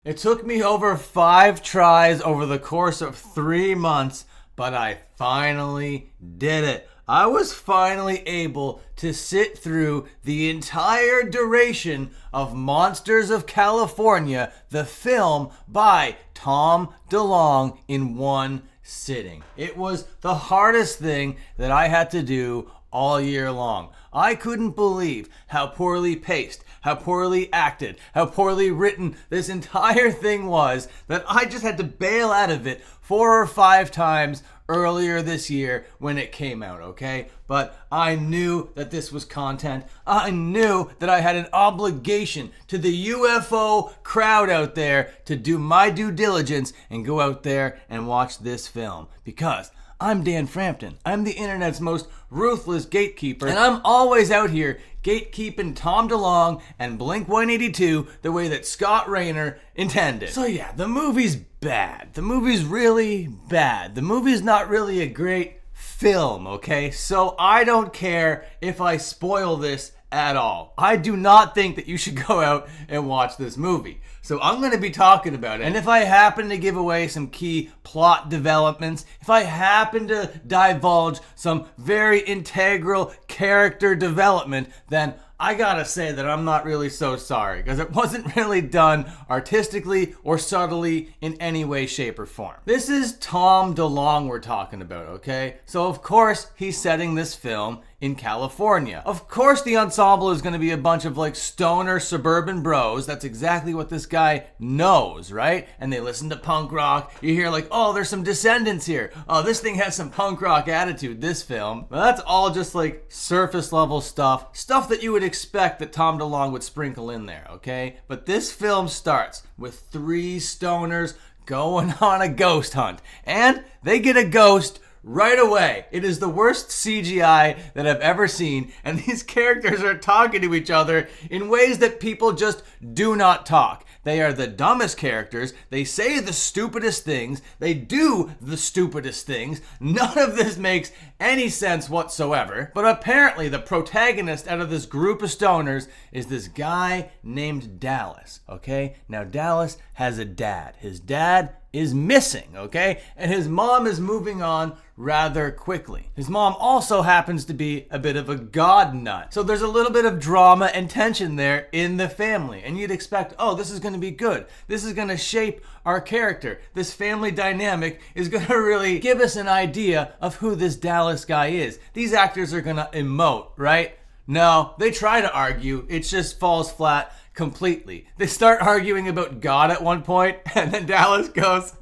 It took me over 5 tries over the course of 3 months, but I finally did it. I was finally able to sit through the entire duration of Monsters of California, the film by Tom Delonge, in one sitting. It was the hardest thing that I had to do all year long. I couldn't believe how poorly paced, how poorly acted, how poorly written this entire thing was that I just had to bail out of it 4 or 5 times earlier this year when it came out, okay? But I knew that this was content. I knew that I had an obligation to the UFO crowd out there to do my due diligence and go out there and watch this film, because I'm Dan Frampton. I'm the internet's most ruthless gatekeeper, and I'm always out here gatekeeping Tom DeLonge and Blink-182 the way that Scott Rayner intended. So yeah, the movie's bad. The movie's really bad. The movie's not really a great film, okay? So I don't care if I spoil this at all. I do not think that you should go out and watch this movie. So I'm going to be talking about it. And if I happen to give away some key plot developments, if I happen to divulge some very integral character development, then I gotta say that I'm not really so sorry, because it wasn't really done artistically or subtly in any way, shape, or form. This is Tom DeLonge we're talking about, okay? So of course he's setting this film in California. Of course the ensemble is going to be a bunch of like stoner suburban bros. That's exactly what this guy knows, right? And they listen to punk rock. You hear like, oh, there's some Descendants here. Oh, this thing has some punk rock attitude, this film. But that's all just like surface level stuff that you would expect that Tom DeLonge would sprinkle in there, okay? But this film starts with 3 stoners going on a ghost hunt, and they get a ghost right away. It is the worst CGI that I've ever seen, and these characters are talking to each other in ways that people just do not talk. They are the dumbest characters. They say the stupidest things. They do the stupidest things. None of this makes any sense whatsoever. But apparently the protagonist out of this group of stoners is this guy named Dallas, okay? Now Dallas has a dad. His dad is missing, okay? And his mom is moving on rather quickly. His mom also happens to be a bit of a god nut. So there's a little bit of drama and tension there in the family. And you'd expect, oh, this is going to be good. This is going to shape our character. This family dynamic is going to really give us an idea of who this Dallas guy is. These actors are going to emote, right? No, they try to argue. It just falls flat completely. They start arguing about God at one point, and then Dallas goes,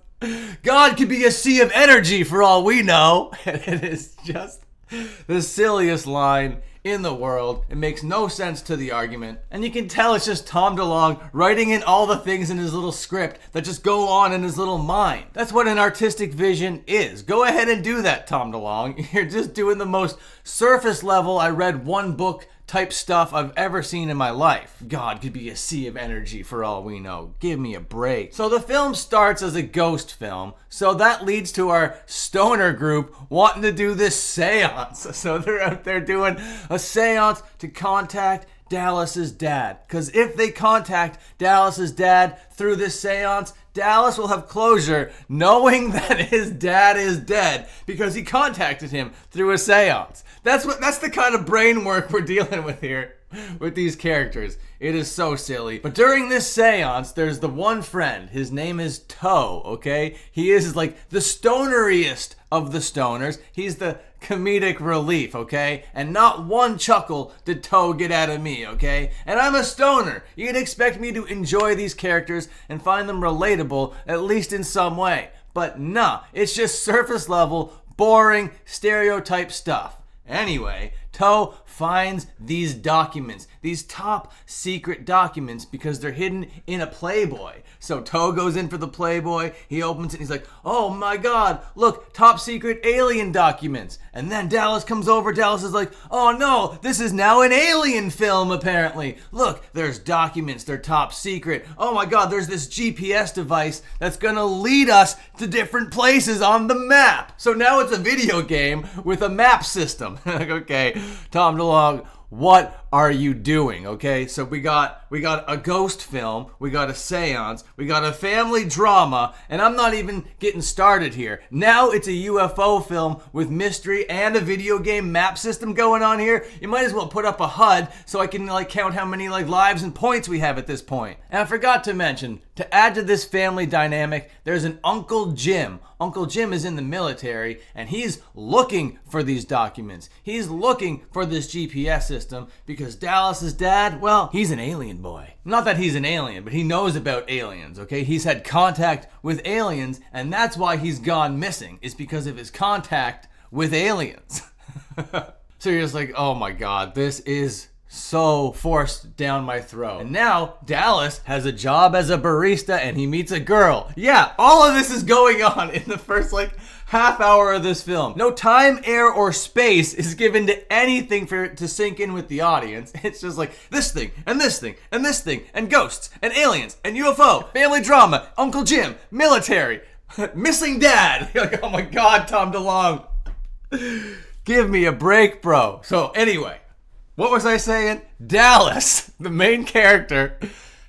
God could be a sea of energy for all we know. And it is just the silliest line in the world. It makes no sense to the argument. And you can tell it's just Tom DeLonge writing in all the things in his little script that just go on in his little mind. That's what an artistic vision is. Go ahead and do that, Tom DeLonge. You're just doing the most surface level, I read one book type stuff I've ever seen in my life. God could be a sea of energy for all we know. Give me a break. So the film starts as a ghost film, so that leads to our stoner group wanting to do this seance. So they're out there doing a seance to contact Dallas's dad. Because if they contact Dallas's dad through this seance, Dallas will have closure knowing that his dad is dead because he contacted him through a seance. That's the kind of brain work we're dealing with here with these characters. It is so silly. But during this seance, there's the one friend. His name is Toe, okay? He is like the stoneriest of the stoners. He's the comedic relief, okay? And not one chuckle did Toe get out of me, okay? And I'm a stoner. You'd expect me to enjoy these characters and find them relatable, at least in some way. But nah, it's just surface level, boring, stereotype stuff. Anyway, Toe finds these documents, these top secret documents, because they're hidden in a Playboy. So Toe goes in for the Playboy, he opens it, and he's like, oh my god, look, top secret alien documents. And then Dallas comes over, Dallas is like, oh no, this is now an alien film apparently. Look, there's documents, they're top secret. Oh my god, there's this GPS device that's gonna lead us to different places on the map. So now it's a video game with a map system. Like, okay, Tom DeLonge, what are you doing? Okay, so we got a ghost film, we got a seance, we got a family drama, and I'm not even getting started here. Now it's a UFO film with mystery and a video game map system going on here. You might as well put up a HUD so I can like count how many like lives and points we have at this point. And I forgot to mention, to add to this family dynamic, there's an Uncle Jim. Uncle Jim is in the military and he's looking for these documents. He's looking for this GPS system because Dallas's dad, well, he's an alien boy. Not that he's an alien, but he knows about aliens, okay? He's had contact with aliens, and that's why he's gone missing, is because of his contact with aliens. So you're just like, oh my God, this is so forced down my throat. And now Dallas has a job as a barista and he meets a girl. Yeah, all of this is going on in the first like half hour of this film. No time, air, or space is given to anything for it to sink in with the audience. It's just like this thing, and this thing, and this thing, and ghosts, and aliens, and UFO, family drama, Uncle Jim, military, missing dad. You're like, oh my God, Tom DeLonge. Give me a break, bro. So anyway, what was I saying? Dallas, the main character,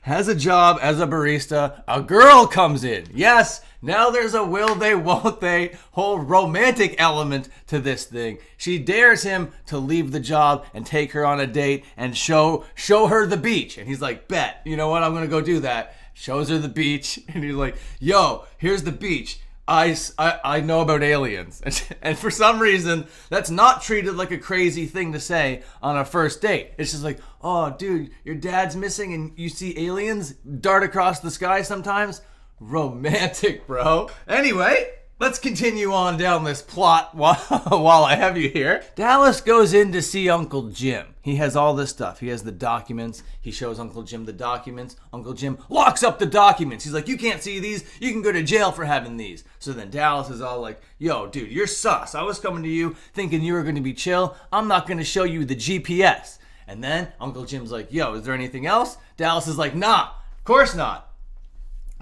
has a job as a barista. A girl comes in. Yes, now there's a will they, won't they whole romantic element to this thing. She dares him to leave the job and take her on a date and show her the beach. And he's like, bet, you know what? I'm going to go do that. Shows her the beach. And he's like, yo, here's the beach. I know about aliens. And for some reason, that's not treated like a crazy thing to say on a first date. It's just like, oh, dude, your dad's missing and you see aliens dart across the sky sometimes? Romantic, bro. Anyway, let's continue on down this plot while I have you here. Dallas goes in to see Uncle Jim. He has all this stuff. He has the documents. He shows Uncle Jim the documents. Uncle Jim locks up the documents. He's like, you can't see these. You can go to jail for having these. So then Dallas is all like, yo, dude, you're sus. I was coming to you thinking you were going to be chill. I'm not going to show you the GPS. And then Uncle Jim's like, yo, is there anything else? Dallas is like, nah, of course not.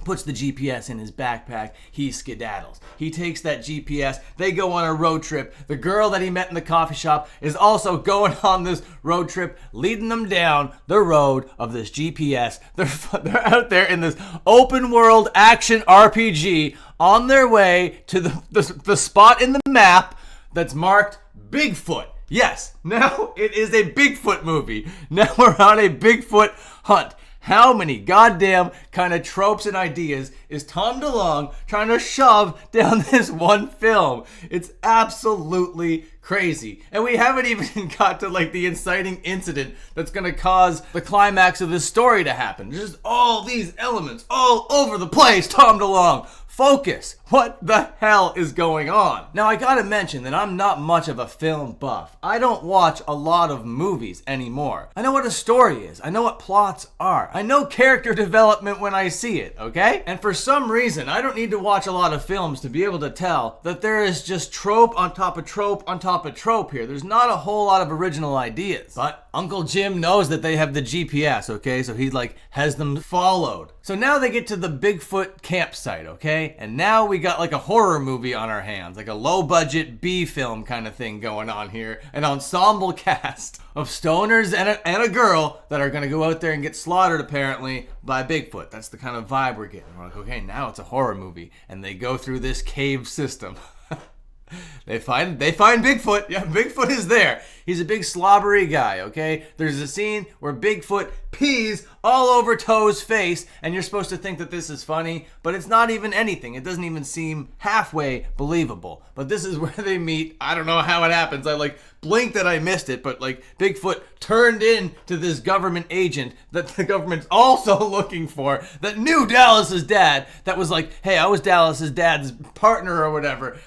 Puts the GPS in his backpack. He skedaddles. He takes that GPS. They go on a road trip. The girl that he met in the coffee shop is also going on this road trip, leading them down the road of this GPS. They're out there in this open world action RPG on their way to the spot in the map that's marked Bigfoot. Yes, now it is a Bigfoot movie. Now we're on a Bigfoot hunt. How many goddamn kind of tropes and ideas is Tom DeLonge trying to shove down this one film? It's absolutely crazy. And we haven't even got to like the inciting incident that's going to cause the climax of this story to happen. There's just all these elements all over the place, Tom DeLonge. Focus. What the hell is going on? Now, I gotta mention that I'm not much of a film buff. I don't watch a lot of movies anymore. I know what a story is. I know what plots are. I know character development when I see it, okay? And for some reason, I don't need to watch a lot of films to be able to tell that there is just trope on top of trope on top of trope here. There's not a whole lot of original ideas. But Uncle Jim knows that they have the GPS, okay? So he like has them followed. So now they get to the Bigfoot campsite, okay? And now we got like a horror movie on our hands, like a low budget B film kind of thing going on here. An ensemble cast of stoners and a girl that are gonna go out there and get slaughtered apparently by Bigfoot. That's the kind of vibe we're getting. We're like, okay, now it's a horror movie. And they go through this cave system. They find Bigfoot. Yeah, Bigfoot is there. He's a big slobbery guy, okay? There's a scene where Bigfoot pees all over Toe's face, and you're supposed to think that this is funny, but it's not even anything. It doesn't even seem halfway believable. But this is where they meet. I don't know how it happens. I like blinked that I missed it, but like Bigfoot turned into this government agent that the government's also looking for, that knew Dallas's dad, that was like, hey, I was Dallas's dad's partner or whatever.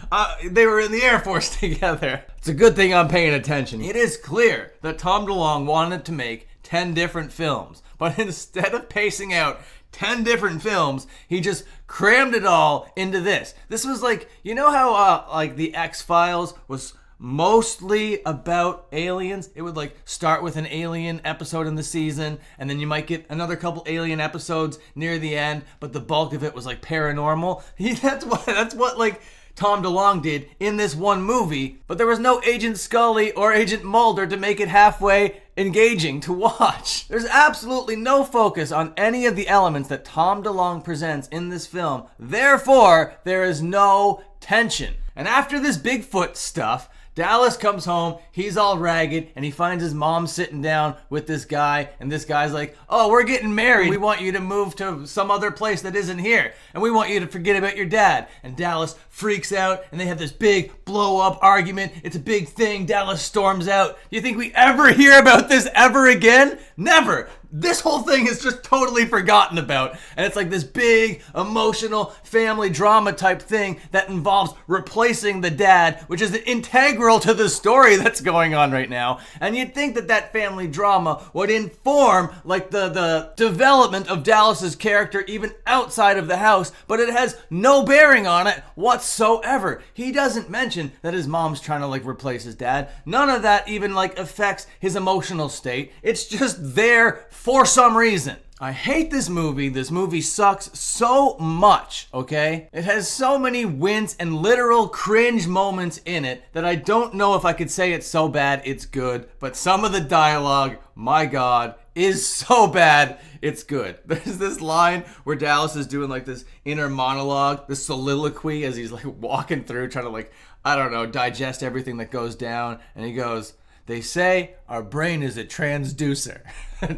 They were in the Air Force together. It's a good thing I'm paying attention. It is clear that Tom DeLonge wanted to make 10 different films, but instead of pacing out 10 different films, he just crammed it all into this. This was like, you know how like the X-Files was mostly about aliens? It would like start with an alien episode in the season, and then you might get another couple alien episodes near the end, but the bulk of it was like paranormal. That's what like Tom DeLonge did in this one movie, but there was no Agent Scully or Agent Mulder to make it halfway engaging to watch. There's absolutely no focus on any of the elements that Tom DeLonge presents in this film. Therefore, there is no tension. And after this Bigfoot stuff, Dallas comes home, he's all ragged, and he finds his mom sitting down with this guy, and this guy's like, oh, we're getting married. We want you to move to some other place that isn't here, and we want you to forget about your dad. And Dallas freaks out, and they have this big blow-up argument. It's a big thing. Dallas storms out. Do you think we ever hear about this ever again? Never. This whole thing is just totally forgotten about. And it's like this big, emotional, family drama type thing that involves replacing the dad, which is integral to the story that's going on right now. And you'd think that that family drama would inform like the development of Dallas's character even outside of the house, but it has no bearing on it whatsoever. He doesn't mention that his mom's trying to like replace his dad. None of that even like affects his emotional state. It's just there for some reason. I hate this movie. This movie sucks so much, okay? It has so many wince and literal cringe moments in it that I don't know if I could say it's so bad it's good, but some of the dialogue, my God, is so bad it's good. There's this line where Dallas is doing like this inner monologue, this soliloquy as he's like walking through trying to like, I don't know, digest everything that goes down, and he goes, they say our brain is a transducer.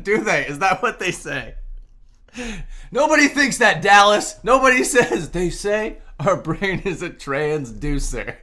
Do they? Is that what they say? Nobody thinks that, Dallas. Nobody says, they say our brain is a transducer.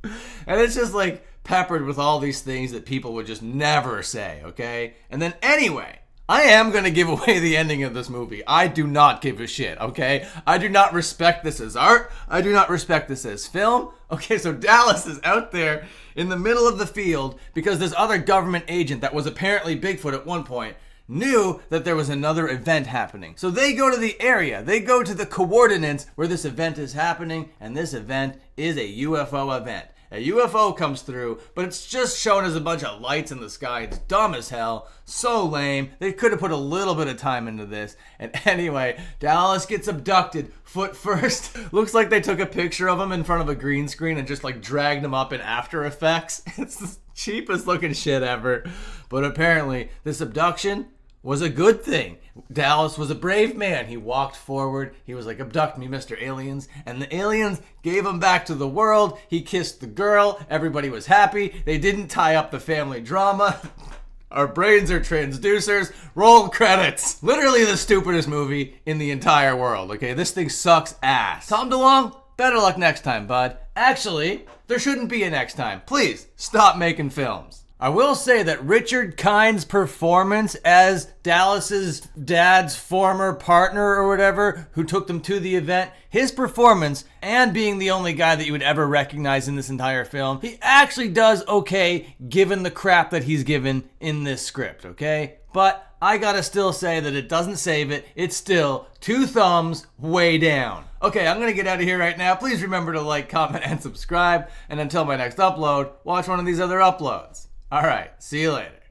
And it's just like peppered with all these things that people would just never say, okay? And then anyway, I am going to give away the ending of this movie. I do not give a shit, okay? I do not respect this as art. I do not respect this as film. Okay, so Dallas is out there in the middle of the field because this other government agent that was apparently Bigfoot at one point knew that there was another event happening. So they go to the area. They go to the coordinates where this event is happening, and this event is a UFO event. A UFO comes through, but it's just shown as a bunch of lights in the sky. It's dumb as hell. So lame. They could have put a little bit of time into this. And anyway, Dallas gets abducted foot first. Looks like they took a picture of him in front of a green screen and just like dragged him up in After Effects. It's the cheapest looking shit ever. But apparently, this abduction was a good thing. Dallas was a brave man. He walked forward. He was like, abduct me, Mr. Aliens. And the aliens gave him back to the world. He kissed the girl. Everybody was happy. They didn't tie up the family drama. Our brains are transducers. Roll credits. Literally the stupidest movie in the entire world, okay? This thing sucks ass. Tom DeLonge, better luck next time, bud. Actually, there shouldn't be a next time. Please, stop making films. I will say that Richard Kine's performance as Dallas's dad's former partner or whatever who took them to the event, his performance, and being the only guy that you would ever recognize in this entire film, he actually does okay given the crap that he's given in this script, okay? But I gotta still say that it doesn't save it. It's still 2 thumbs way down. Okay, I'm gonna get out of here right now. Please remember to like, comment, and subscribe. And until my next upload, watch one of these other uploads. All right, see you later.